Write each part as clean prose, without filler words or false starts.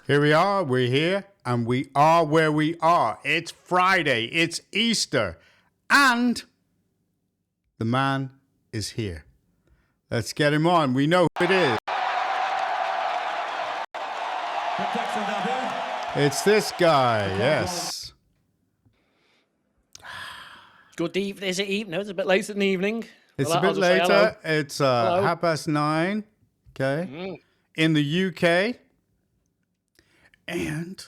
Here we are, we're here, and we are where we are. It's Friday, it's Easter, and the man is here. Let's get him on. We know who it is. It's this guy, yes. Good evening. Is it evening? No, it's a bit later in the evening. It's a bit later. It's 9:30, okay, in the UK. And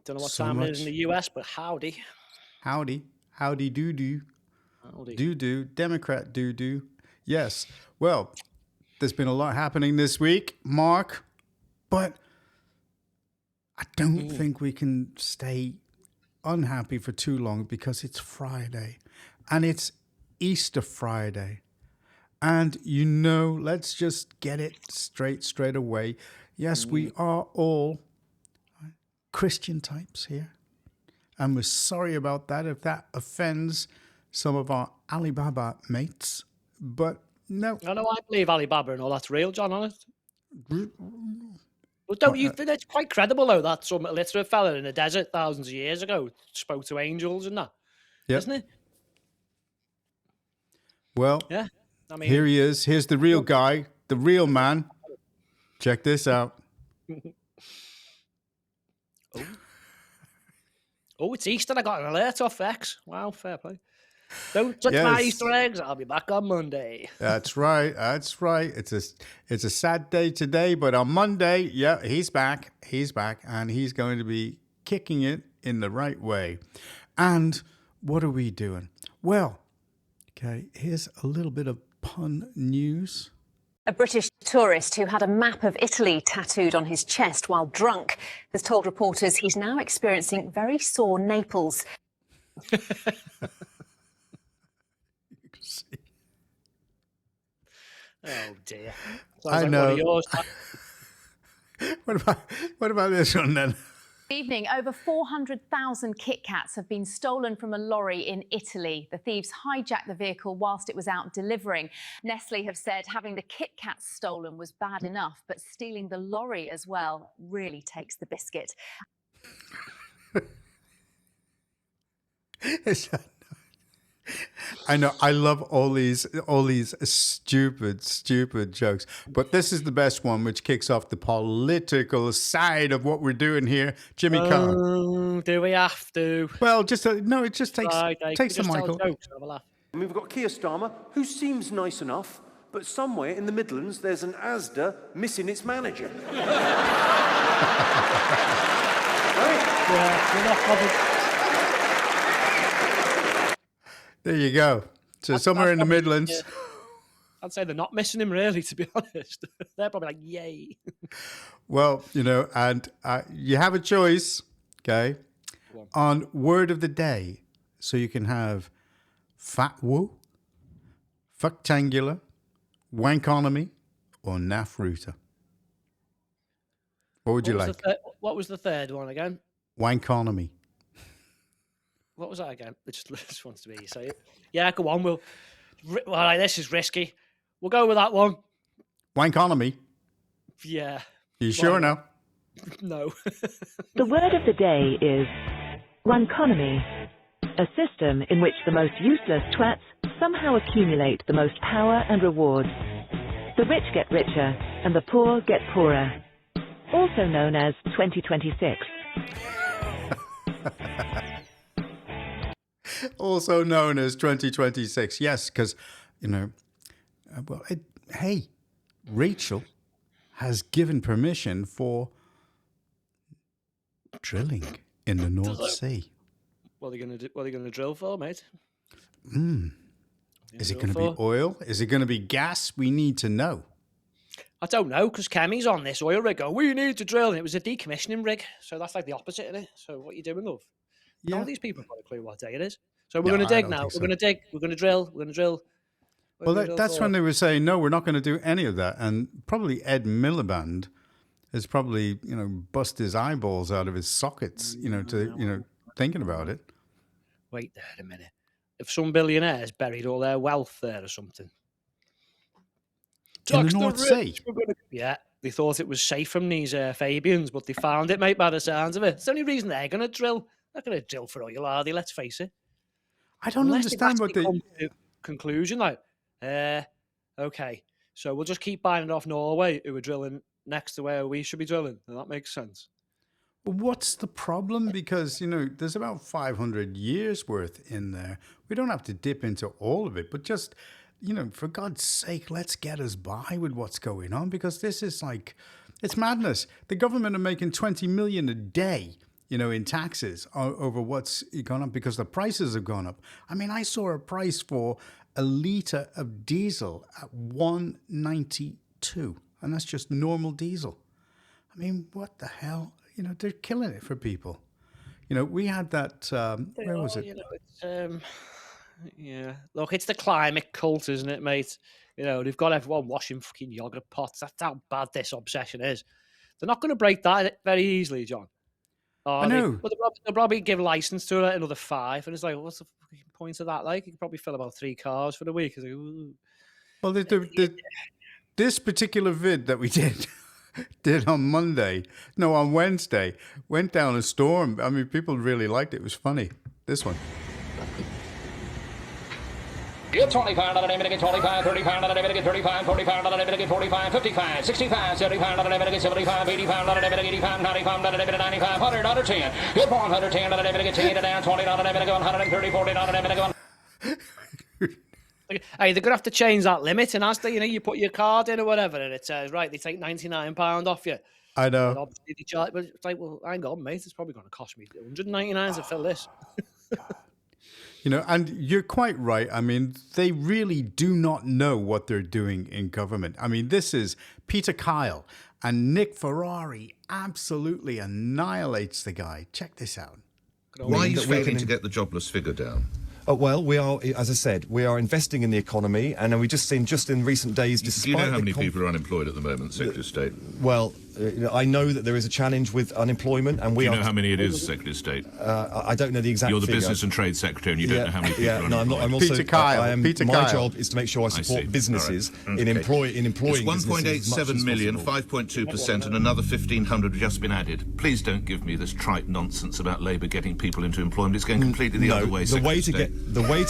don't know what time it is in the US, but howdy. Howdy doo-doo. Doo-doo, Democrat doo-doo. Yes. Well, there's been a lot happening this week, Mark, but I don't think we can stay unhappy for too long because it's Friday and it's Easter Friday. And let's just get it straight away. Yes, we are all Christian types here, and we're sorry about that if that offends some of our Alibaba mates, but no. I know, I believe Alibaba and all that's real, John, honest. But don't you think it's quite credible, though, that some illiterate fella in the desert thousands of years ago spoke to angels and that, isn't it? Well, yeah. I mean, here he is. Here's the real guy, the real man. Check this out. Oh, it's Easter. I got an alert off X. Wow, fair play. Don't touch my Easter eggs. I'll be back on Monday. That's right. That's right. It's a sad day today, but on Monday, yeah, he's back. He's back, and he's going to be kicking it in the right way. And what are we doing? Well, okay, here's a little bit of pun news. A British tourist who had a map of Italy tattooed on his chest while drunk has told reporters he's now experiencing very sore Naples. You can see. Oh dear. I know. What about this one then? Evening, over 400,000 Kit Kats have been stolen from a lorry in Italy. The thieves hijacked the vehicle whilst it was out delivering. Nestle have said having the Kit Kats stolen was bad enough, but stealing the lorry as well really takes the biscuit. I know. I love all these stupid jokes, but this is the best one, which kicks off the political side of what we're doing here. Jimmy Carr. Do we have to? Well, it just takes the Michael. We've got Keir Starmer, who seems nice enough, but somewhere in the Midlands there's an Asda missing its manager. Right? Yeah, we're not bothered. There you go. So somewhere in the Midlands. Yeah. I'd say they're not missing him, really, to be honest. They're probably like, yay. Well, and you have a choice, okay, on word of the day. So you can have fatwo, fuctangular, wankonomy, or naffruta. What would you like? What was the third one again? Wankonomy. What was that again? It just wants to be you say it. Yeah, go on. Well, this is risky. We'll go with that one. Wankonomy? Yeah. You sure now? No. The word of the day is wankonomy, a system in which the most useless twats somehow accumulate the most power and rewards. The rich get richer and the poor get poorer. Also known as 2026. Also known as 2026. Yes, because, hey, Rachel has given permission for drilling in the North Sea. What are they going to drill for, mate? Is it going to be oil? Is it going to be gas? We need to know. I don't know, because Kemi's on this oil rig. We need to drill. And it was a decommissioning rig. So that's like the opposite of it. So what are you doing, love? Yeah. None of these people have got a clue what day it is. So we're going to dig now. We're going to dig. We're going to drill. We're going to drill. Well, that's when they were saying, no, we're not going to do any of that. And probably Ed Miliband has probably, bust his eyeballs out of his sockets, thinking about it. Wait there a minute. If some billionaires buried all their wealth there or something. In the North Sea? Yeah. they thought it was safe from these Fabians, but they found it, mate, by the sounds of it. It's the only reason they're going to drill. They're going to drill for oil, are they? Let's face it. I don't understand what they... come to a conclusion, like, okay, so we'll just keep buying it off Norway, who are drilling next to where we should be drilling. And that makes sense. What's the problem? Because, there's about 500 years worth in there. We don't have to dip into all of it, but just, for God's sake, let's get us by with what's going on, because this is like, it's madness. The government are making 20 million a day, in taxes over what's gone up because the prices have gone up. I mean, I saw a price for a litre of diesel at $1.92, and that's just normal diesel. I mean, what the hell? They're killing it for people. We had that, where was it? Yeah. Look, it's the climate cult, isn't it, mate? They've got everyone washing fucking yogurt pots. That's how bad this obsession is. They're not going to break that very easily, John. I know. But they'll probably give license to it another 5. And it's like, what's the fucking point of that? Like, you could probably fill about 3 cars for the week. It's like, ooh. Well, this particular vid that we did on Wednesday, went down a storm. I mean, people really liked it. It was funny. This one. Get 25 on the name, get 25, 35 on the name, get 35, 45 on the name, get 45, 55, 65, 75 on the name, get 75, 85 on the name, 85, 95 on the name, 95, 100 on the 10. Get 110 on the name, get 10 down, 20 on the name, get 130, 40 on the name, get 1. Hey, they're gonna have to change that limit, and as you put your card in or whatever, and it says right, they take £99 off you. I know. And obviously they charge, but it's like, well, hang on, mate, it's probably going to cost me £199 to fill this. And you're quite right. I mean, they really do not know what they're doing in government. I mean, this is Peter Kyle, and Nick Ferrari absolutely annihilates the guy. Check this out. Why are you failing to get the jobless figure down? Well, we are, as I said, we are investing in the economy, and we've just seen in recent days, despite... Do you know how many people are unemployed at the moment, Secretary of State? Well, I know that there is a challenge with unemployment, and we Do you know how many it is, Secretary of State? I don't know the exact You're the figure. Business and Trade Secretary, and you don't know how many people are unemployed. I'm also... Peter Kyle. My job is to make sure I support businesses in employing It's 1.87 million, 5.2%, and another 1,500 have just been added. Please don't give me this trite nonsense about Labour getting people into employment. It's going completely the other way, the way to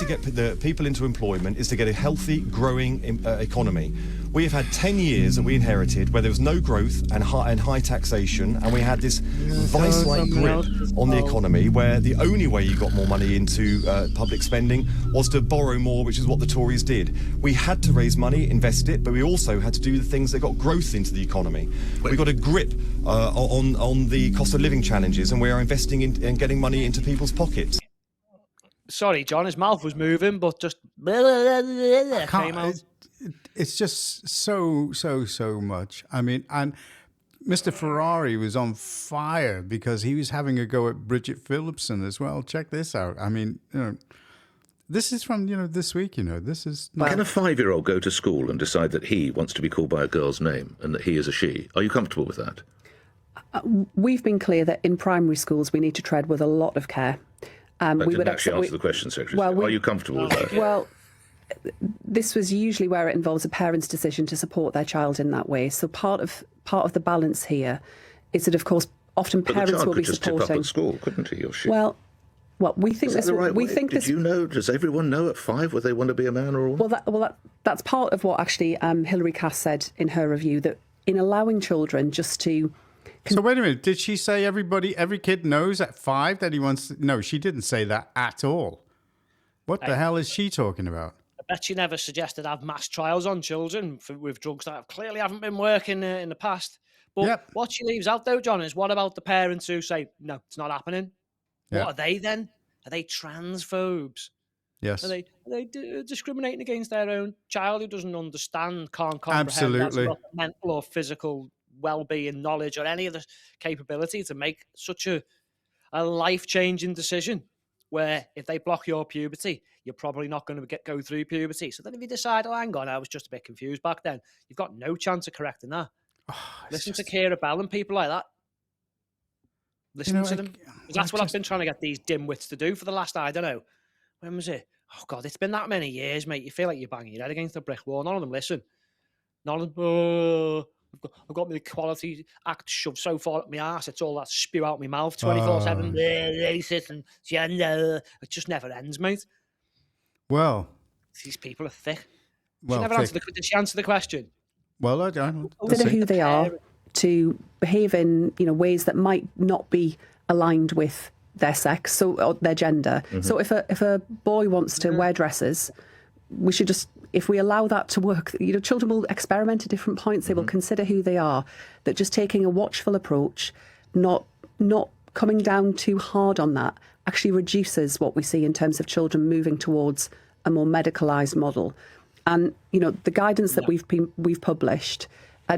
get the people into employment is to get a healthy, growing economy. We have had 10 years that we inherited where there was no growth and high taxation, and we had this vice-like grip on the economy where the only way you got more money into public spending was to borrow more, which is what the Tories did. We had to raise money, invest it, but we also had to do the things that got growth into the economy. We got a grip on the cost of living challenges, and we are investing in getting money into people's pockets. Sorry, John, his mouth was moving, but just came out. It's just so much. I mean, and Mr. Ferrari was on fire because he was having a go at Bridget Phillipson as well. Check this out. I mean, this is from, this week, this is... Can a 5-year-old go to school and decide that he wants to be called by a girl's name and that he is a she? Are you comfortable with that? We've been clear that in primary schools we need to tread with a lot of care. That didn't actually answer the question, Secretary. Are you comfortable with that? Well, this was usually where it involves a parent's decision to support their child in that way. So part of the balance here is that, of course, often parents will be supporting. But the child could just tip up at school, couldn't he or she? Well, we think this. Did you know? Does everyone know at 5 whether they want to be a man or a woman? Well, that's part of what actually Hilary Cass said in her review, that in allowing children just to. So wait a minute. Did she say every kid knows at 5 that he wants to... No, she didn't say that at all. What the hell is she talking about? I bet she never suggested have mass trials on children with drugs that clearly haven't been working in the past. But what she leaves out, though, John, is what about the parents who say, no, it's not happening? What are they then? Are they transphobes? Yes. Are they discriminating against their own child who doesn't understand, can't comprehend that's got mental or physical well-being, knowledge, or any of the capability to make such a life-changing decision, where if they block your puberty, you're probably not going to go through puberty. So then if you decide, oh, hang on, I was just a bit confused back then, you've got no chance of correcting that. Listen to Keira Bell and people like that. Listen to them. That's what I've been trying to get these dimwits to do for the last, I don't know, when was it? Oh, God, it's been that many years, mate. You feel like you're banging your head against a brick wall. None of them listen. None of them, I've got my Equality Act shoved so far up my arse, it's all that spew out my mouth 24/7. Racist and gender. It just never ends, mate. Well, these people are thick. Well, Did she answer the question? Well, I don't know who they are to behave in ways that might not be aligned with their sex or their gender. Mm-hmm. So if a boy wants to wear dresses, we should just, if we allow that to work, children will experiment at different points. They will consider who they are. That just taking a watchful approach, not coming down too hard on that, actually reduces what we see in terms of children moving towards a more medicalised model. And the guidance that we've published,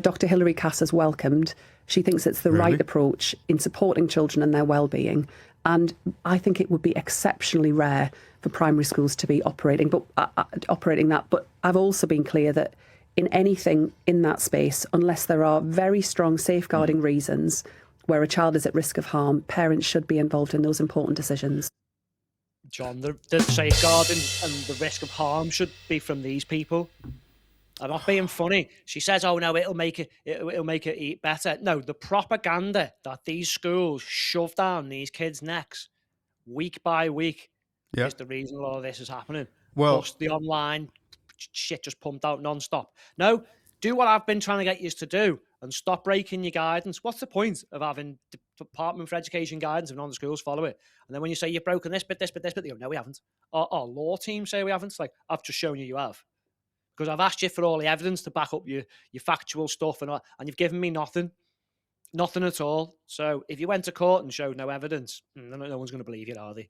Dr. Hilary Cass has welcomed. She thinks it's the right approach in supporting children and their well-being. And I think it would be exceptionally rare for primary schools to be operating that. But I've also been clear that in anything in that space, unless there are very strong safeguarding reasons where a child is at risk of harm, parents should be involved in those important decisions. John, the safeguarding and the risk of harm should be from these people. I'm not being funny. She says, "Oh no, it'll make it eat better." No, the propaganda that these schools shove down these kids' necks week by week is the reason a lot of this is happening. Well, plus the online shit just pumped out non-stop. No, do what I've been trying to get you to do and stop breaking your guidance. What's the point of having the Department for Education guidance if none of the schools follow it? And then when you say you've broken this bit, they go, "No, we haven't." Our law team say we haven't. It's like, I've just shown you have. Because I've asked you for all the evidence to back up your factual stuff, and you've given me nothing at all. So if you went to court and showed no evidence, no one's going to believe you, are they?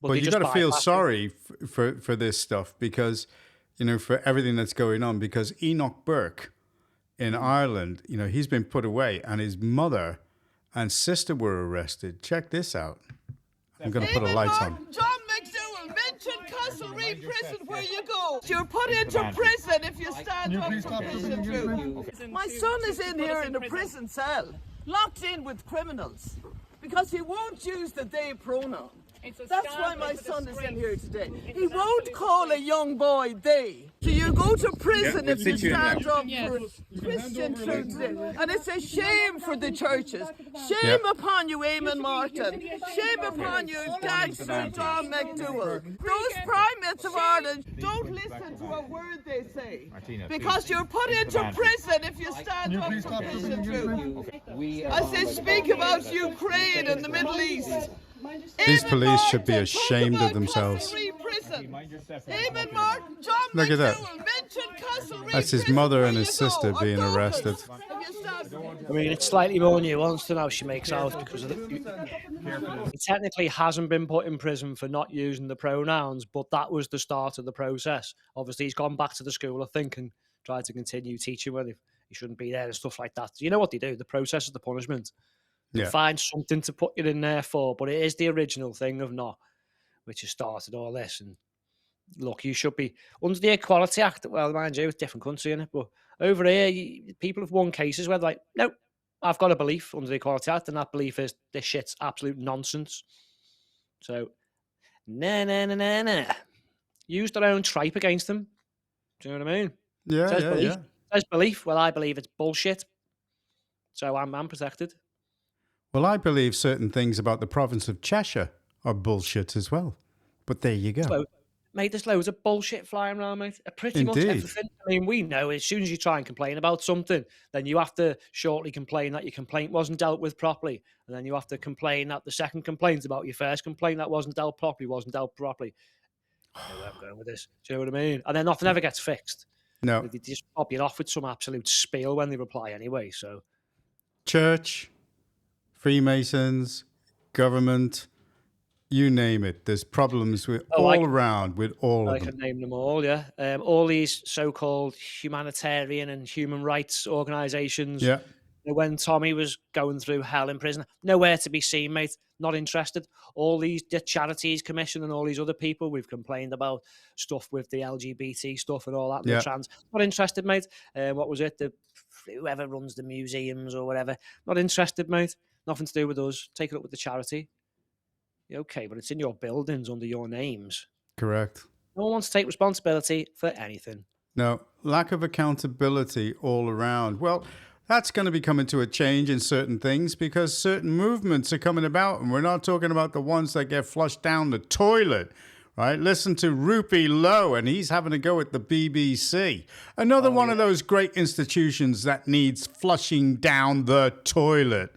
But you've got to feel sorry for this stuff because, for everything that's going on. Because Enoch Burke in Ireland, he's been put away, and his mother and sister were arrested. Check this out. I'm going to put a light on. John McDowell, mention Castlereagh Prison where you go. You're put into prison if you stand up for prison truth. My son is in here in a prison cell, locked in with criminals, because he won't use the they pronoun. That's why my son is in here today. He won't call a young boy they. So you go to prison if you stand up for Christian truth. And it's a shame for the churches. Shame upon you, Eamon Martin. Shame upon you, gangster John McDowell. Those primates of Ireland don't listen to a word they say. Because you're put into prison if you stand up for Christian truth. As they speak about Ukraine and the Middle East. These police should be ashamed of themselves. Look at that. That's his mother and his sister being arrested. I mean, it's slightly more nuanced than how she makes out because of he technically hasn't been put in prison for not using the pronouns, but that was the start of the process. Obviously, he's gone back to the school, I think, and tried to continue teaching when he shouldn't be there and stuff like that. You know what they do? The process is the punishment. Find something to put you in there for, but it is the original thing of not, which has started all this. And look, you should be under the Equality Act. Well, mind you, it's a different country, innit? But over here, people have won cases where they're like, no, I've got a belief under the Equality Act, and that belief is this shit's absolute nonsense. So, nah. Use their own tripe against them. Do you know what I mean? Yeah. Says belief. Well, I believe it's bullshit. So I'm protected. Well, I believe certain things about the province of Cheshire are bullshit as well. But there you go. Mate, there's loads of bullshit flying around, mate. Pretty much everything. I mean, we know as soon as you try and complain about something, then you have to shortly complain that your complaint wasn't dealt with properly. And then you have to complain that the second complaint about your first complaint that wasn't dealt properly. I know where I'm going with this. Do you know what I mean? And then nothing ever gets fixed. No. They just pop you off with some absolute spiel when they reply anyway, so. Church, Freemasons, government, you name it. There's problems with around with all of them. I can name them all, yeah. All these so-called humanitarian and human rights organisations. Yeah. When Tommy was going through hell in prison, nowhere to be seen, mate. Not interested. All the Charities Commission and all these other people, we've complained about stuff with the LGBT stuff and all that. And the trans. Not interested, mate. What was it? Whoever runs the museums or whatever. Not interested, mate. Nothing to do with us. Take it up with the charity. Okay, but it's in your buildings under your names. Correct. No one wants to take responsibility for anything. No, lack of accountability all around. Well, that's going to be coming to a change in certain things because certain movements are coming about, and we're not talking about the ones that get flushed down the toilet, right? Listen to Rupee Lowe, and he's having a go at the BBC. Another one of those great institutions that needs flushing down the toilet.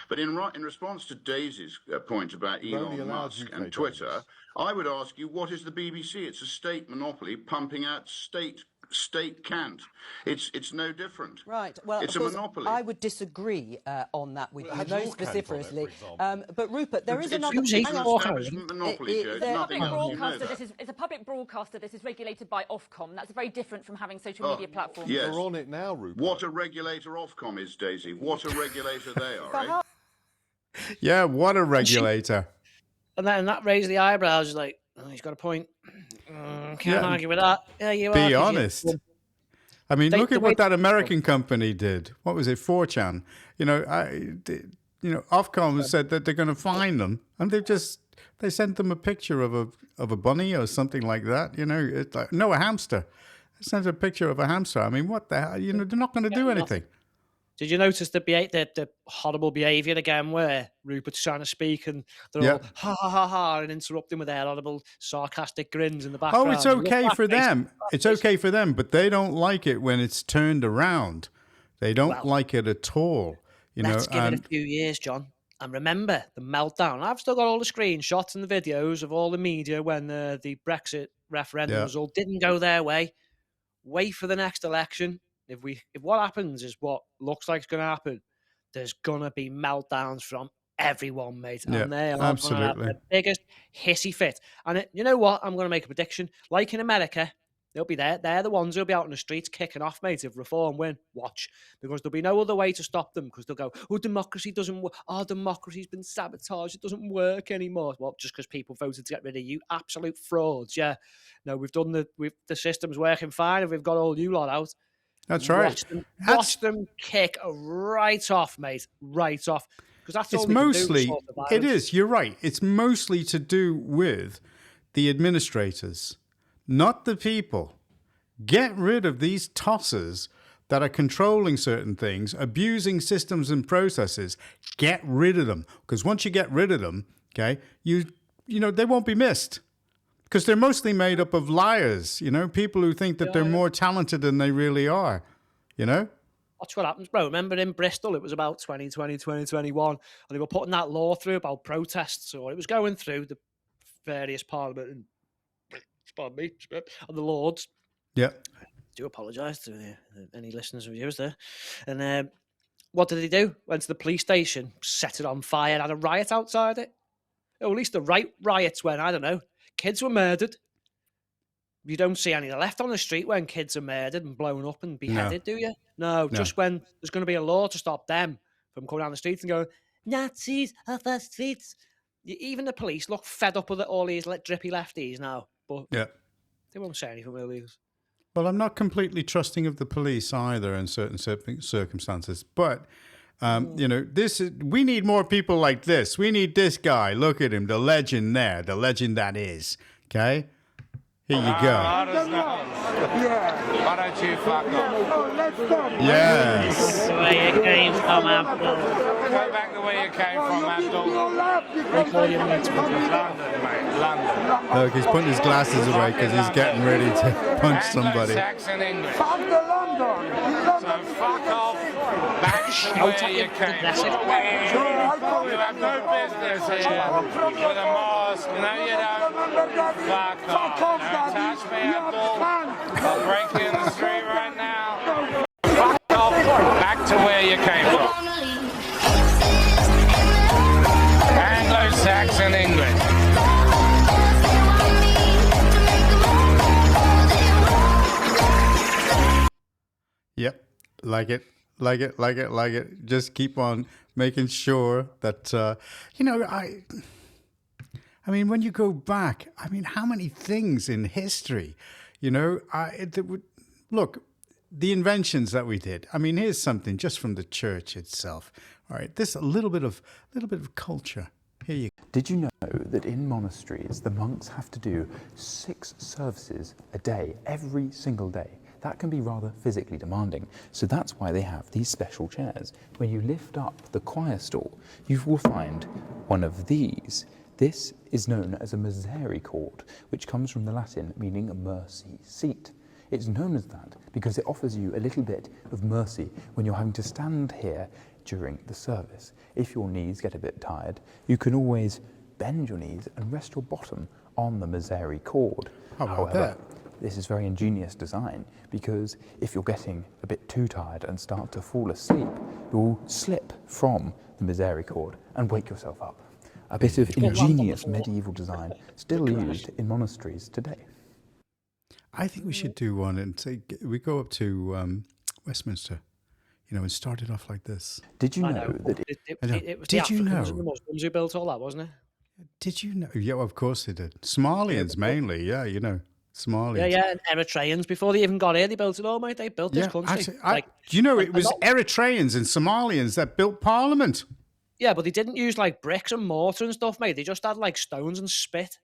But in response to Daisy's point about Elon Musk and Twitter, I would ask you, what is the BBC? It's a state monopoly pumping out state cant. It's no different. Right. Well, it's a monopoly. I would disagree on that with you most vociferously. But Rupert, there is another. It's a monopoly, Joe. Nothing else. It's a public broadcaster. This is regulated by Ofcom. That's very different from having social media platforms. Yes. We're on it now, Rupert. What a regulator Ofcom is, Daisy. What a regulator they are, eh? Yeah, what a regulator. And that raised the eyebrows, like, oh, he's got a point. Can't argue with that. Yeah, you Be honest. I mean, look at what that American company did. What was it, 4chan? Ofcom said that they're going to fine them, and they sent them a picture of a bunny or something like that. It's like, no, a hamster. They sent a picture of a hamster. I mean, what the hell? They're not going to do anything. Did you notice the horrible behaviour again where Rupert's trying to speak and they're all ha ha ha ha and interrupting with their audible sarcastic grins in the background? Oh, it's okay for them. It's okay for them, but they don't like it when it's turned around. They don't like it at all. Let's give it a few years, John. And remember the meltdown. I've still got all the screenshots and the videos of all the media when the Brexit referendum result didn't go their way. Wait for the next election. If what happens is what looks like it's going to happen, there's going to be meltdowns from everyone, mate. And they are absolutely the biggest hissy fit. And you know what? I'm going to make a prediction. Like in America, they'll be there. They're the ones who'll be out in the streets kicking off, mate, if Reform win. Watch. Because there'll be no other way to stop them because they'll go, oh, democracy doesn't work. Oh, democracy's been sabotaged. It doesn't work anymore. Well, just because people voted to get rid of you. Absolute frauds, yeah. No, we've done the system's working fine and we've got all you lot out. That's right. Watch them kick right off, mate. Right off. Because that's all it's mostly, it is, you're right. It's mostly to do with the administrators, not the people. Get rid of these tossers that are controlling certain things, abusing systems and processes. Get rid of them. Because once you get rid of them, okay, they won't be missed. Because they're mostly made up of liars, people who think that they're more talented than they really are, That's what happens, bro. Remember in Bristol, it was about 2020, 2021, and they were putting that law through about protests, or it was going through the various parliament and, and the Lords. Yeah. I do apologise to any listeners or viewers there. And what did they do? Went to the police station, set it on fire, and had a riot outside it. Or at least the right riots when, I don't know, kids were murdered. You don't see any left on the street when kids are murdered and blown up and beheaded, do you? No, just when there's going to be a law to stop them from coming down the streets and going, Nazis off the streets. Even the police look fed up with all these drippy lefties now, but they won't say anything, will they? Well, I'm not completely trusting of the police either in certain circumstances, but we need more people like this. We need this guy. Look at him, the legend there, the legend that is. Okay, here you go. Why don't you fuck off? Yes. The way you came from, Abdul. Go back the way you came from, Abdul. London, mate. London. Look, he's putting his glasses away because he's getting ready to punch somebody. Anglo-Saxon English. So fuck off. Back to where you came from. You have no business here with a mask. No, you don't. Fuck off. Don't touch me, Abdul. I'll break you in the street right now. Fuck off. Back to where you came from. Anglo-Saxon English. Yep, like it. Just keep on making sure that, I mean, when you go back, I mean, how many things in history, look, the inventions that we did. I mean, here's something just from the church itself. All right, this a little bit of culture. Here you go. Did you know that in monasteries, the monks have to do 6 services a day, every single day? that can be rather physically demanding. So that's why they have these special chairs. When you lift up the choir stall, you will find one of these. This is known as a misericord, which comes from the Latin meaning a mercy seat. It's known as that because it offers you a little bit of mercy when you're having to stand here during the service. If your knees get a bit tired, you can always bend your knees and rest your bottom on the misericord. However, this is very ingenious design because if you're getting a bit too tired and start to fall asleep, you'll slip from the misericord and wake yourself up. A bit of ingenious medieval design still used in monasteries today. I think we should do one and say we go up to Westminster, and start it off like this. Did you know that it was the Africans and the Muslims who built all that, wasn't it? Did you know? Yeah, well, of course they did. Somalians mainly, yeah, Somalians. Yeah, and Eritreans before they even got here, they built it all, mate. They built this country. Actually, it was Eritreans and Somalians that built Parliament. Yeah, but they didn't use bricks and mortar and stuff, mate. They just had stones and spit.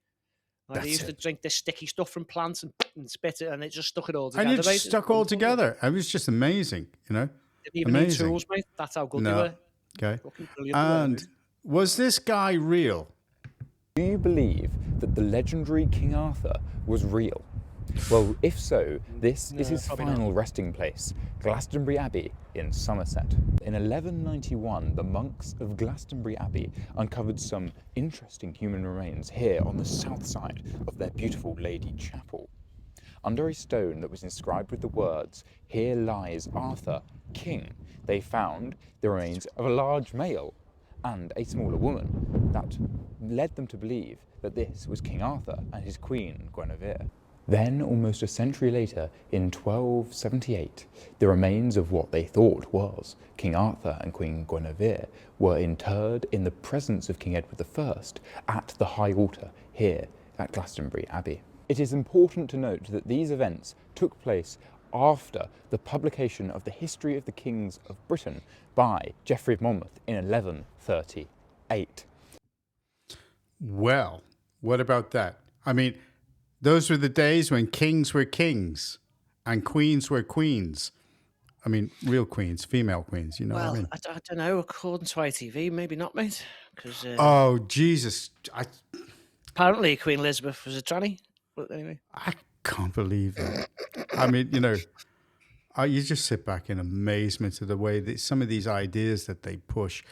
They used to drink this sticky stuff from plants and spit it, and it just stuck it all together. And it just stuck all together. It was just amazing, Didn't even need tools, mate. That's how good they were. Okay. And was this guy real? Do you believe that the legendary King Arthur was real? Well, if so, this is his final resting place, Glastonbury Abbey in Somerset. In 1191, the monks of Glastonbury Abbey uncovered some interesting human remains here on the south side of their beautiful Lady Chapel. Under a stone that was inscribed with the words, "Here lies Arthur, King," they found the remains of a large male and a smaller woman. That led them to believe that this was King Arthur and his queen, Guinevere. Then, almost a century later, in 1278, the remains of what they thought was King Arthur and Queen Guinevere were interred in the presence of King Edward I at the high altar here at Glastonbury Abbey. It is important to note that these events took place after the publication of the History of the Kings of Britain by Geoffrey of Monmouth in 1138. Well, what about that? I mean, those were the days when kings were kings and queens were queens. I mean, real queens, female queens, what I mean? I don't know. According to ITV, maybe not, mate. Because oh, Jesus. Apparently, Queen Elizabeth was a tranny. But anyway. I can't believe that. I mean, you just sit back in amazement at the way that some of these ideas that they push,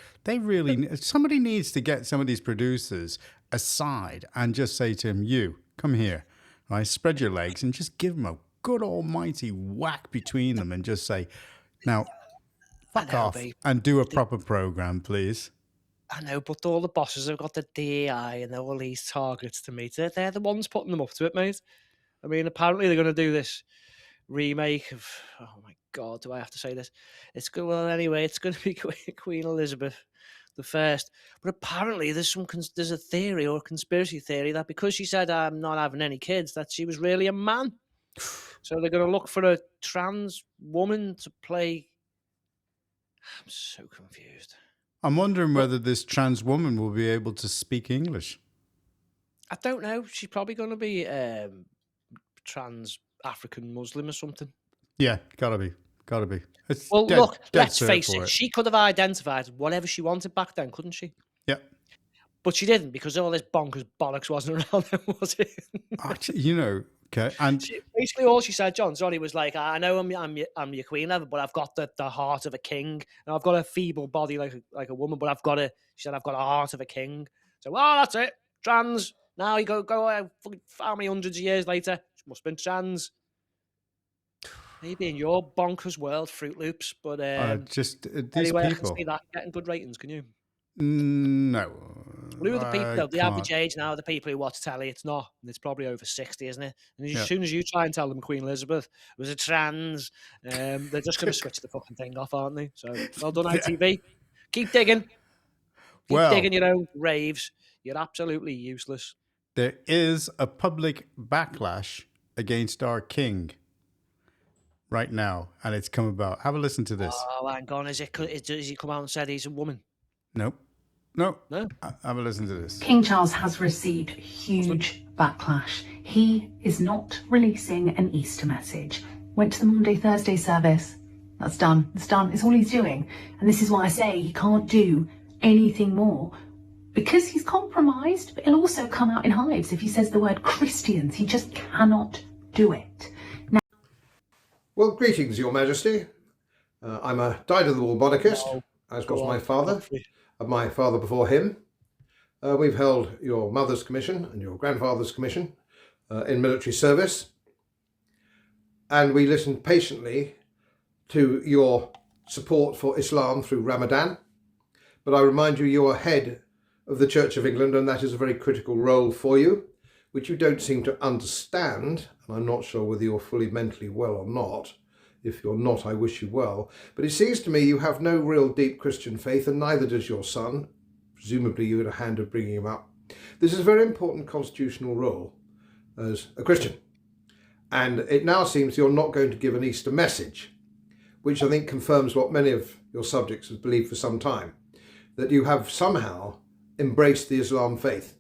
somebody needs to get some of these producers aside and just say to him, you, come here, right? Spread your legs and just give them a good almighty whack between them and just say, now, fuck off and do a proper program, please. I know, but all the bosses have got the DEI and all these targets to meet. They're the ones putting them up to it, mate. I mean, apparently they're going to do this remake of, oh my God, do I have to say this? It's good. Well, anyway, it's going to be Queen Elizabeth I. But apparently there's a theory or a conspiracy theory that because she said, I'm not having any kids, that she was really a man. So they're going to look for a trans woman to play. I'm so confused. I'm wondering whether this trans woman will be able to speak English. I don't know. She's probably going to be trans African Muslim or something. Yeah, gotta be. Well, look, let's face it. She could have identified whatever she wanted back then, couldn't she? Yeah. But she didn't because all this bonkers bollocks wasn't around then, was it? Okay. And basically all she said, John, sorry, was like, I know I'm your queen level, but I've got the heart of a king. And I've got a feeble body like a woman, but I've got a heart of a king. So, that's it. Trans. Now you go how many hundreds of years later, she must have been trans. Maybe in your bonkers world, Fruit Loops, but just these anyway, people. I can see that getting good ratings, can you? No. Who are the people? The average age now of the people who watch telly, it's not. It's probably over 60, isn't it? And as soon as you try and tell them Queen Elizabeth was a trans, they're just going to switch the fucking thing off, aren't they? So well done, ITV. Keep digging. Keep digging your own graves. You're absolutely useless. There is a public backlash against our king right now, and it's come about. Have a listen to this. Oh, hang on. Has he come out and said he's a woman? Nope. No. Have a listen to this. King Charles has received huge backlash. He is not releasing an Easter message. went to the Monday, Thursday service. That's done. It's done. It's all he's doing. And this is why I say he can't do anything more. Because he's compromised, but he'll also come out in hives if he says the word Christians. He just cannot do it. Now, well, greetings, Your Majesty. I'm a dyed-in-the-wool monarchist, as was my father, and my father before him. We've held your mother's commission and your grandfather's commission in military service, and we listened patiently to your support for Islam through Ramadan. But I remind you, you are head of the Church of England, and that is a very critical role for you, which you don't seem to understand, and I'm not sure whether you're fully mentally well or not. If you're not, I wish you well. But it seems to me you have no real deep Christian faith, and neither does your son. Presumably you had a hand of bringing him up. This is a very important constitutional role as a Christian. And it now seems you're not going to give an Easter message, which I think confirms what many of your subjects have believed for some time, that you have somehow embraced the Islam faith.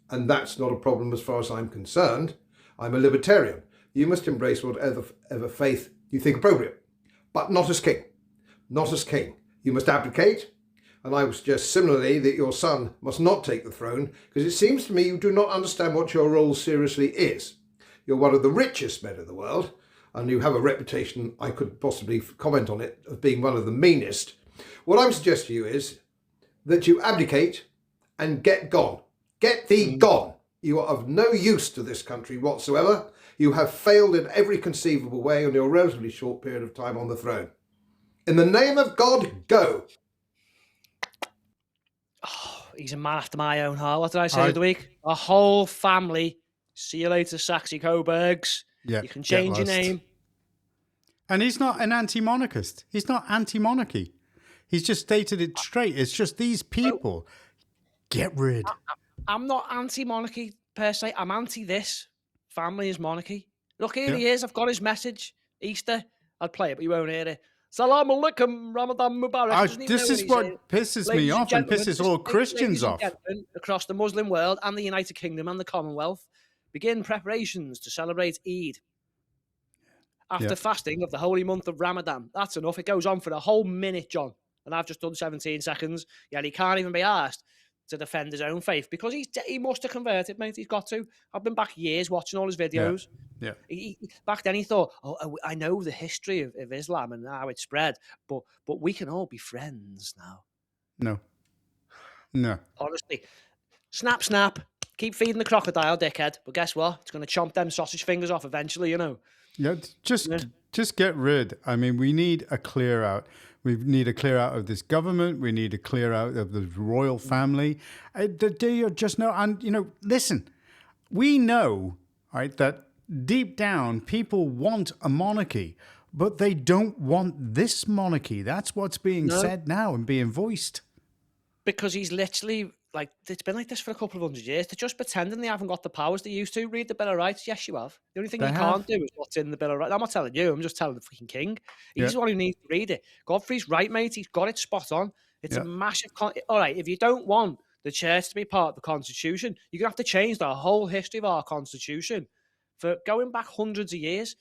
And that's not a problem as far as I'm concerned. I'm a libertarian. You must embrace whatever faith you think appropriate, but not as king. Not as king. You must abdicate, and I would suggest similarly that your son must not take the throne, because it seems to me you do not understand what your role seriously is. You're one of the richest men in the world, and you have a reputation, I could possibly comment on it, of being one of the meanest. What I'm suggesting to you is that you abdicate and get gone. Get thee gone. You are of no use to this country whatsoever. You have failed in every conceivable way in your relatively short period of time on the throne. In the name of God, go. Oh, he's a man after my own heart. What did I say the other week? A whole family. See you later, Saxy Coburgs. Yeah, you can change your name. And he's not an anti-monarchist. He's not anti-monarchy. He's just stated it straight. It's just these people. Get rid. I'm not anti-monarchy per se. I'm anti this. Family is monarchy. Look, here he is. I've got his message. Easter. I'd play it, but you won't hear it. Salam alaikum, Ramadan Mubarak. This is what pisses me off and pisses all Christians off. Across the Muslim world and the United Kingdom and the Commonwealth, begin preparations to celebrate Eid. After fasting of the holy month of Ramadan. That's enough. It goes on for a whole minute, John. And I've just done 17 seconds. Yeah, he can't even be asked to defend his own faith because he must have converted, mate. He's got to. I've been back years watching all his videos. Yeah. Back then he thought, oh, I know the history of Islam and how it spread, but we can all be friends now. No. Honestly, snap. Keep feeding the crocodile, dickhead. But guess what? It's going to chomp them sausage fingers off eventually, you know. Yeah, just get rid. I mean, we need a clear out. We need a clear out of this government. We need a clear out of the royal family. Do you just know? And, listen, we know, right, that deep down people want a monarchy, but they don't want this monarchy. That's what's being said now and being voiced. Because he's literally, it's been like this for a couple of 100 years. They're just pretending they haven't got the powers they used to. Read the Bill of Rights. Yes, you have. The only thing you can't do is what's in the Bill of Rights. I'm not telling you. I'm just telling the freaking king. He's the one who needs to read it. Godfrey's right, mate. He's got it spot on. It's a massive... All right, if you don't want the church to be part of the Constitution, you're going to have to change the whole history of our Constitution for going back hundreds of years.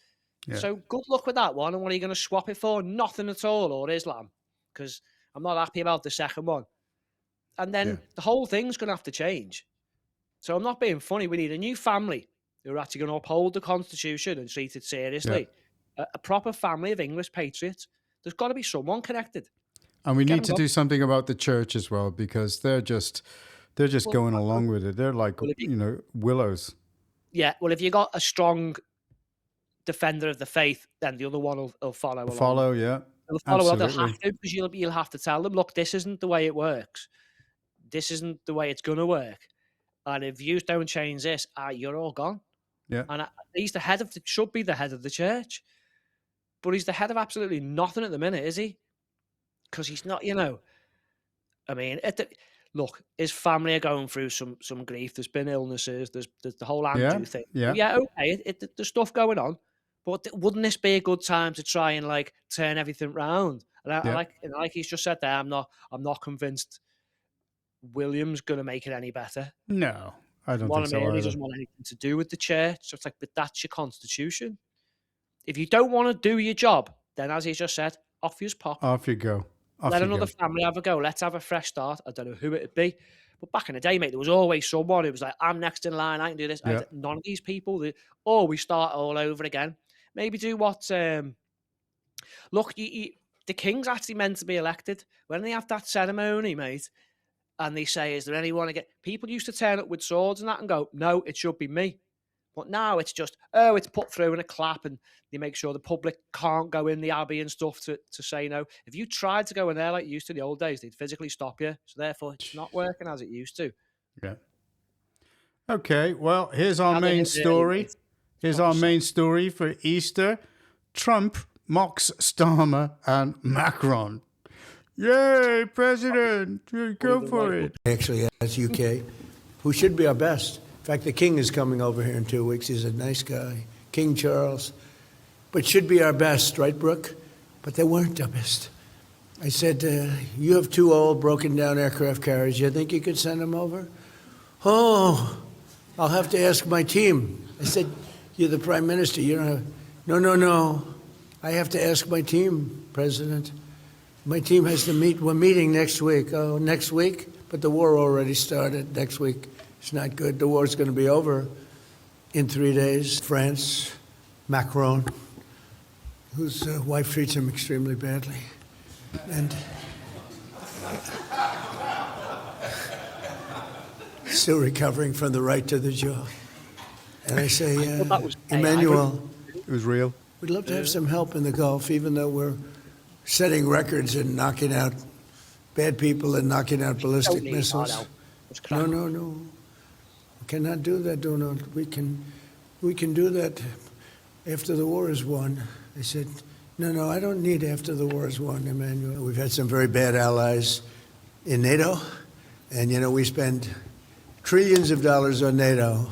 Yeah. So good luck with that one. And what are you going to swap it for? Nothing at all, or Islam? Because I'm not happy about the second one. And then the whole thing's going to have to change. So I'm not being funny. We need a new family who are actually going to uphold the Constitution and treat it seriously. Yeah. A proper family of English patriots. There's got to be someone connected. And we need to do something about the church as well, because they're just going along with it. They're like, willows. Yeah. Well, if you got a strong defender of the faith, then the other one will follow along. They'll follow along. They'll have to, because you'll have to tell them, look, this isn't the way it works. This isn't the way it's going to work. And if you don't change this, you're all gone. Yeah. And he's the head should be the head of the church. But he's the head of absolutely nothing at the minute, is he? Because he's not, I mean, look, his family are going through some grief. There's been illnesses. There's the whole Andrew thing. Yeah, okay, there's stuff going on. But wouldn't this be a good time to try and turn everything round? And I like he's just said there, I'm not convinced William's going to make it any better. No, I don't think so either. He doesn't want anything to do with the church. So it's but that's your constitution. If you don't want to do your job, then as he's just said, off you pop. Off you go. Let another family have a go. Let's have a fresh start. I don't know who it'd be. But back in the day, mate, there was always someone who was like, I'm next in line. I can do this. Yeah. None of these people. We start all over again. Maybe do what... look, the king's actually meant to be elected. When they have that ceremony, mate, and they say, is there anyone again? People used to turn up with swords and that and go, no, it should be me. But now it's just, it's put through in a clap and they make sure the public can't go in the abbey and stuff to say no. If you tried to go in there like you used to in the old days, they'd physically stop you. So therefore, it's not working as it used to. Yeah. Okay, well, here's our main story. Here's our main story for Easter. Trump mocks Starmer and Macron. Yay, President! Go for it. Actually, as UK, who should be our best. In fact, the King is coming over here in 2 weeks. He's a nice guy, King Charles. But should be our best, right, Brooke? But they weren't our best. I said, you have 2 old, broken-down aircraft carriers. You think you could send them over? Oh, I'll have to ask my team. I said, you're the Prime Minister. You don't have... No. I have to ask my team, President. My team has to meet. We're meeting next week. Oh, next week? But the war already started. Next week. It's not good. The war's going to be over in 3 days. France, Macron, whose wife treats him extremely badly. And still recovering from the right to the jaw. And I say, Emmanuel, it was real. We'd love to have some help in the Gulf, even though we're setting records and knocking out bad people and knocking out ballistic missiles. No. We cannot do that, Donald. We can do that after the war is won. I said, no, I don't need after the war is won, Emmanuel. We've had some very bad allies in NATO, and, we spend trillions of dollars on NATO,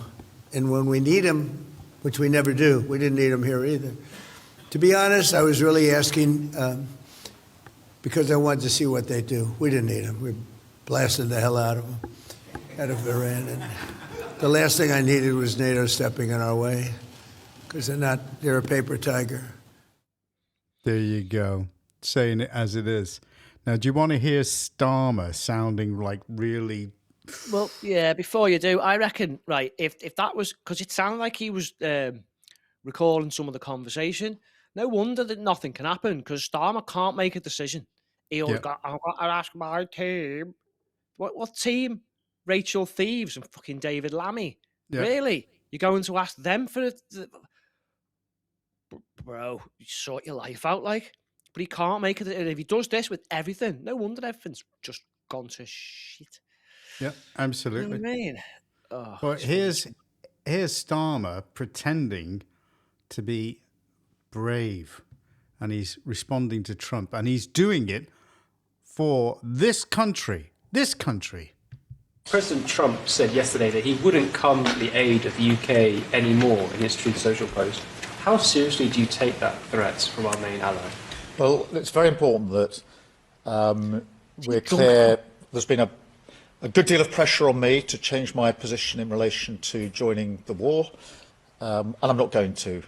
and when we need them, which we never do, we didn't need them here either. To be honest, I was really asking because I wanted to see what they do. We didn't need them. We blasted the hell out of them, out of Iran. And the last thing I needed was NATO stepping in our way because they're a paper tiger. There you go. Saying it as it is. Now, do you want to hear Starmer sounding like really... Well, yeah, before you do, I reckon, right, if that was... Because it sounded like he was recalling some of the conversation. No wonder that nothing can happen because Starmer can't make a decision. I've got to ask my team. What team? Rachel Thieves and fucking David Lammy. Yeah. Really? You're going to ask them for it? Bro, you sort your life out, like. But he can't make it. And if he does this with everything, no wonder everything's just gone to shit. Yeah, absolutely. You know what I mean? Oh, well, here's Starmer pretending to be brave, and he's responding to Trump, and he's doing it for this country. This country. President Trump said yesterday that he wouldn't come to the aid of the UK anymore in his Truth Social post. How seriously do you take that threat from our main ally? Well, it's very important that we're clear. There's been a good deal of pressure on me to change my position in relation to joining the war, and I'm not going to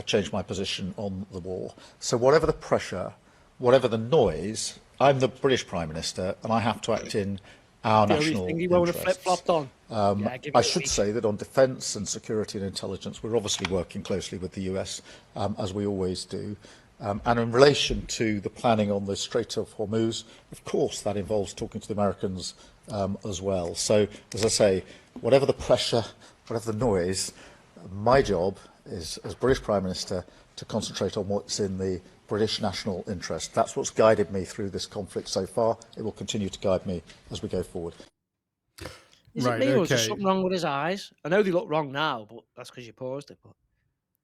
change my position on the war. So whatever the pressure, whatever the noise, I'm the British Prime Minister, and I have to act in our national interests. I should say that on defence and security and intelligence, we're obviously working closely with the US, as we always do. And in relation to the planning on the Strait of Hormuz, of course, that involves talking to the Americans as well. So, as I say, whatever the pressure, whatever the noise, my job is, as British Prime Minister, to concentrate on what's in the British national interest. That's what's guided me through this conflict so far. It will continue to guide me as we go forward. Is it me or is there something wrong with his eyes? I know they look wrong now, but that's because you paused it. But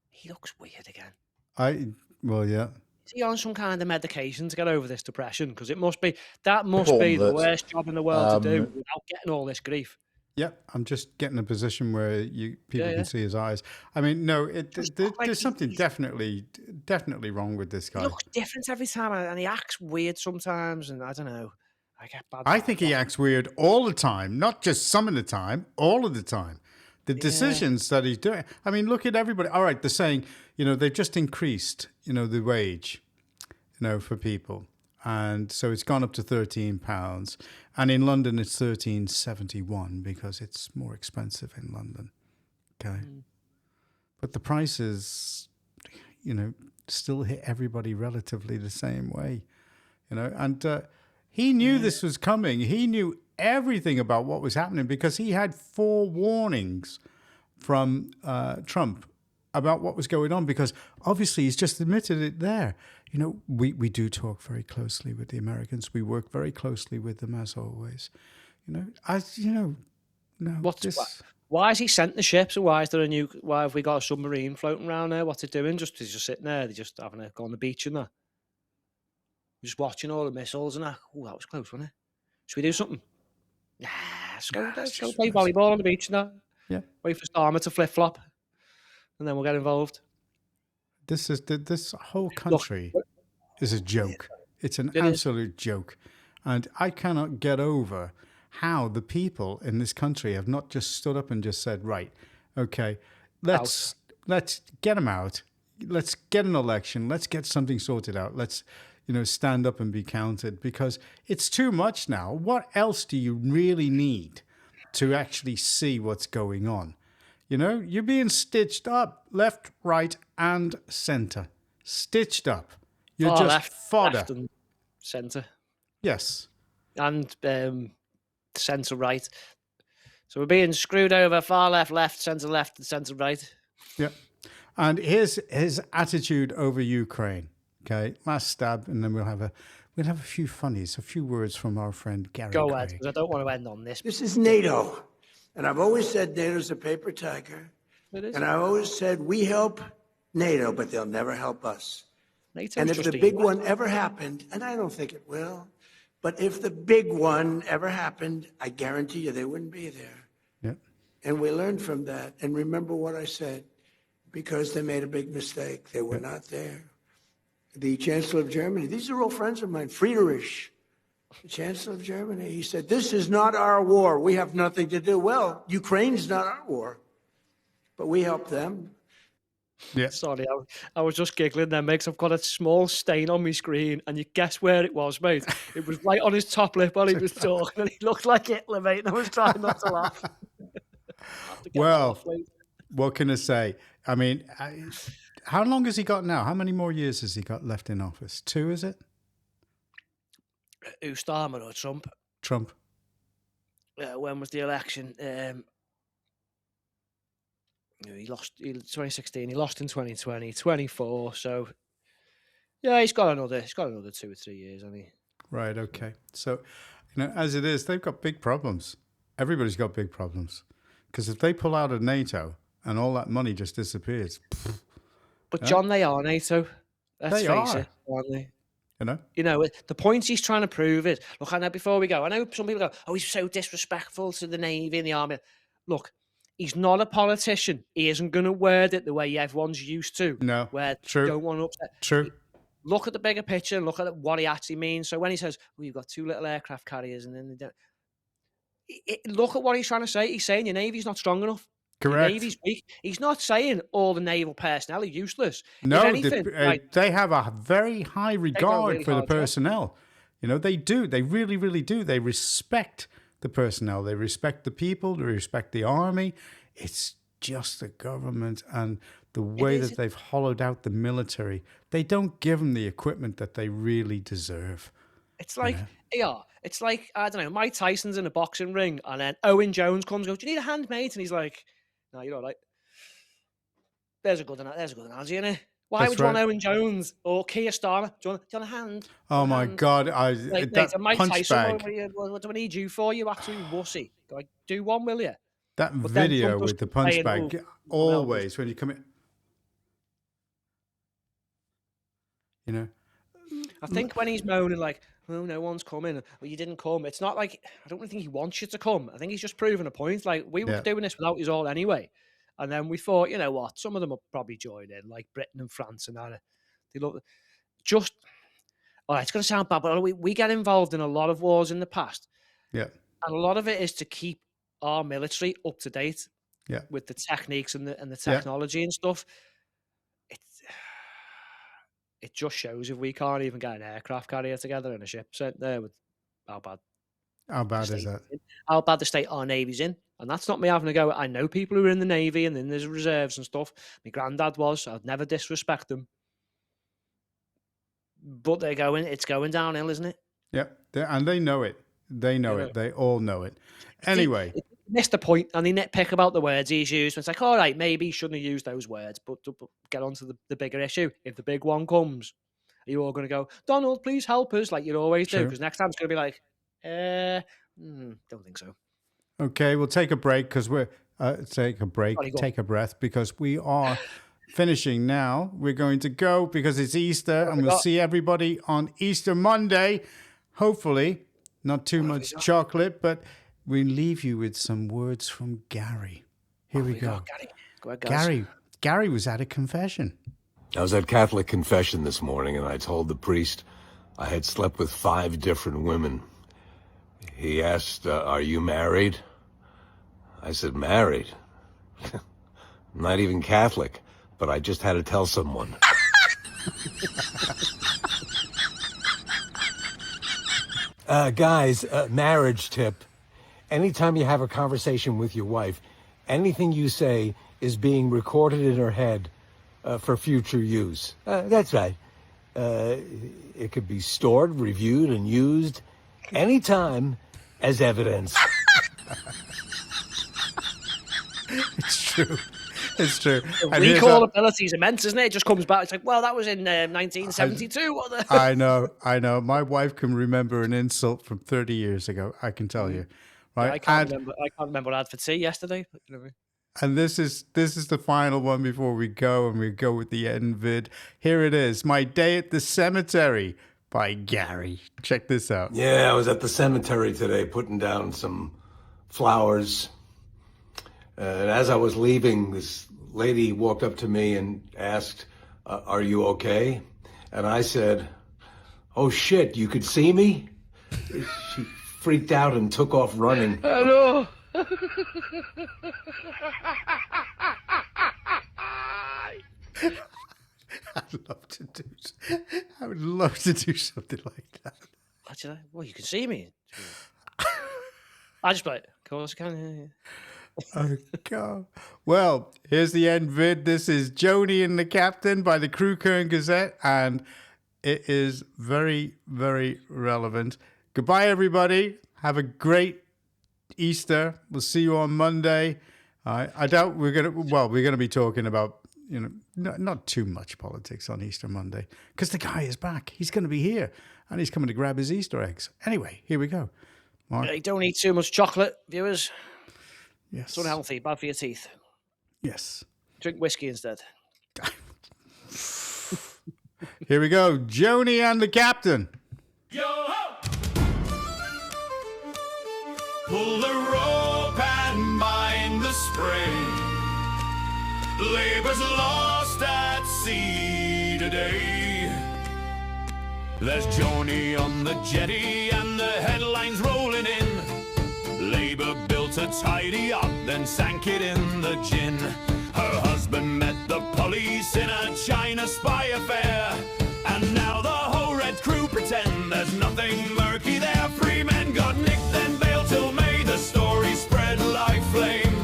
he looks weird again. Yeah. Is he on some kind of medication to get over this depression? Because it must be the worst job in the world to do without getting all this grief. Yeah, I'm just getting a position where people can see his eyes. I mean, no, there's something definitely wrong with this guy. He looks different every time, and he acts weird sometimes, and I don't know. I think he acts weird all the time, not just some of the time, all of the time. The decisions that he's doing. I mean, look at everybody. All right, they're saying, they've just increased, the wage, for people. And so it's gone up to £13. And in London, it's £13.71 because it's more expensive in London. Okay. But the prices, still hit everybody relatively the same way, And he knew this was coming. He knew everything about what was happening because he had 4 warnings from Trump about what was going on, because obviously he's just admitted it there. We do talk very closely with the Americans. We work very closely with them as always. Why has he sent the ships, and why have we got a submarine floating around there? What's it doing? He's just sitting there. They're just having a go on the beach and that. Just watching all the missiles and that. Oh, that was close, wasn't it? Should we do something? Nah, let's go play volleyball on the beach and that. Yeah. Wait for Starmer to flip-flop, and then we'll get involved. This whole country is a joke. It's an absolute joke. And I cannot get over how the people in this country have not just stood up and just said, right, okay, let's get them out. Let's get an election. Let's get something sorted out. Let's stand up and be counted, because it's too much now. What else do you really need to actually see what's going on? You're being stitched up left, right, and center. Stitched up. You're Far just left, fodder. left and centre. Yes. And centre right. So we're being screwed over far left, centre left, and centre right. Yeah. And here's his attitude over Ukraine. Okay, last stab, and then we'll have a few funnies, a few words from our friend Gary. Go ahead, because I don't want to end on this. This is NATO, and I've always said NATO's a paper tiger. It is. And I've always said we help NATO, but they'll never help us. NATO's and if just the a big US. one ever happened, and I don't think it will, but if the big one ever happened, I guarantee you they wouldn't be there. Yeah. And we learned from that. And remember what I said, because they made a big mistake. They were not there. The Chancellor of Germany, these are all friends of mine, Friedrich, the Chancellor of Germany, he said, this is not our war. We have nothing to do. Well, Ukraine's not our war, but we help them. Yeah. Sorry, I was just giggling there, mate. I've got a small stain on my screen, and you guess where it was, mate? It was right on his top lip while he was talking, and he looked like Hitler, mate, and I was trying not to laugh. Well, what can I say? I mean, how long has he got now? How many more years has he got left in office? 2, is it? Who, Starmer or Trump? Trump. When was the election? He lost in 2016. He lost in 2020. 24. So, yeah, he's got another 2 or 3 years, hasn't he? Right. Okay. So, as it is, they've got big problems. Everybody's got big problems, because if they pull out of NATO and all that money just disappears. But John, they are NATO. Let's They face are. it, aren't they? The point he's trying to prove is, look, I know before we go, I know some people go, oh, he's so disrespectful to the Navy and the Army. Look, he's not a politician. He isn't going to word it the way everyone's used to. No, where true. They don't want to upset. True. Look at the bigger picture and look at what he actually means. So when he says, well, you've got 2 little aircraft carriers and then they don't. Look at what he's trying to say. He's saying your Navy's not strong enough. Correct. Your Navy's weak. He's not saying all the naval personnel are useless. No, if anything, they have a very high regard really for the hard job. personnel. They do. They really, really do. They respect the personnel. They respect the people. They respect the army. It's just the government and the way that they've hollowed out the military. They don't give them the equipment that they really deserve. It's like, it's like, I don't know, Mike Tyson's in a boxing ring and then Owen Jones comes and goes, do you need a hand, mate? And he's like, no, you're all right. There's a good analogy, isn't it? Why would you want Owen Jones or Keir Starmer? Do you want a hand? Oh, my God. That Mike punch Tyson, bag. what do I need you for? You absolute wussy. Like, do one, will you? That But then video Trump with was the punch saying, bag, "Oh, always, when you come in, I think when he's moaning like, oh, no one's coming, well, you didn't come. It's not like, I don't really think he wants you to come. I think he's just proving a point. Like, we were doing this without you all anyway. And then we thought, you know what, some of them will probably join in, like Britain and France and that. They love just, all right, it's going to sound bad, but we get involved in a lot of wars in the past. Yeah. And a lot of it is to keep our military up to date. with the techniques and the technology and stuff. It just shows if we can't even get an aircraft carrier together and a ship sent there with how bad is that? How bad the state our Navy's in. And that's not me having a go. I know people who are in the Navy and in the reserves and stuff. My granddad was. I'd never disrespect them. But it's going downhill, isn't it? Yep. And they know it. They know it. They all know it. Anyway. He missed the point and they nitpick about the words he's used. It's like, all right, maybe he shouldn't have used those words, but get on to the bigger issue. If the big one comes, are you all going to go, Donald, please help us, like you always do? Because next time it's going to be like, don't think so. Okay, we'll take a break because we're take a breath because we are finishing now. We're going to go because it's Easter and we'll see everybody on Easter Monday. Hopefully, not too much chocolate, but we leave you with some words from Gary. Here we go. Go ahead, guys. Gary was at a confession. I was at Catholic confession this morning and I told the priest I had slept with 5 different women. He asked, are you married? I said, married? I'm not even Catholic, but I just had to tell someone. Guys, marriage tip. Anytime you have a conversation with your wife, anything you say is being recorded in her head for future use. That's right. It could be stored, reviewed, and used anytime as evidence. It's true. It's true. The recallability is immense, isn't it? It just comes back. It's like, well, that was in 1972. I know. My wife can remember an insult from 30 years ago. I can tell you. Right? I can't remember what I had for tea yesterday. And this is the final one before we go, and we go with the end vid. Here it is. My Day at the Cemetery by Gary. Check this out. Yeah, I was at the cemetery today putting down some flowers. And as I was leaving, this lady walked up to me and asked, are you okay? And I said, oh shit, you could see me? She freaked out and took off running. Hello. I would love to do something like that. Well, you can see me. I just play it. Of course, I can. Oh, God. Well, here's the end vid. This is Joni and the Captain by the Crew Kern Gazette, and it is very, very relevant. Goodbye, everybody. Have a great Easter. We'll see you on Monday. I doubt we're gonna be talking about, not too much politics on Easter Monday because the guy is back. He's going to be here and he's coming to grab his Easter eggs. Anyway, here we go. Mark. Don't eat too much chocolate, viewers. Yes. It's unhealthy, bad for your teeth. Yes. Drink whiskey instead. Here we go. Joni and the Captain. Yo-ho! Pull the rope and mind the spray. Labor's lost at sea today. There's Joni on the jetty and the headlines rolling in. Labour built a tidy yacht, then sank it in the gin. Her husband met the police in a China spy affair, and now the whole red crew pretend there's nothing murky there. 3 men got nicked, then bailed till May. The story spread like flame,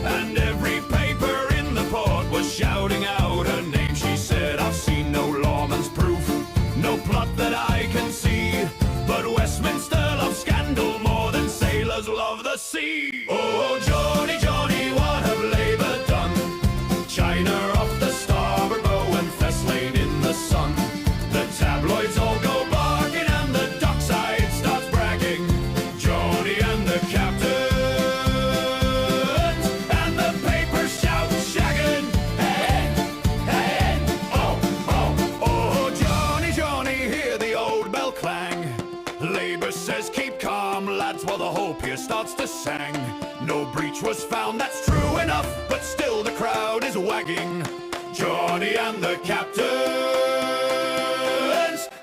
and every paper in the port was shouting out her name. She said, I've seen no lawman's proof, no plot that I can see, but Westminster loves scandal more than sailors love the sea. Oh, Joni, Joni, what have Labour done? China off the starboard bow and Thessalane in the sun. The tabloids all go barking and the dockside starts bragging. Joni and the Captain, and the papers shout shagging. Hey, hey, oh, oh, oh, Joni, Joni, hear the old bell clang. Labour says keep calm, lads, while the whole pier starts to sang. No breach was found, that's true enough, but still the crowd is wagging. Joni and the Captains,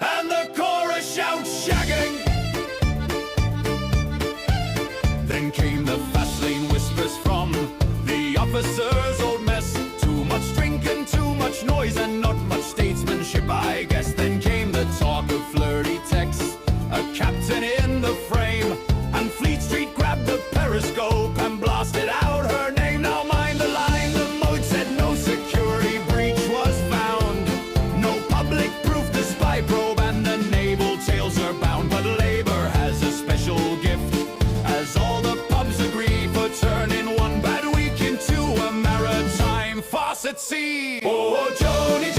and the chorus shout shagging. Then came the fast lane whispers from the at sea. Oh, Joni,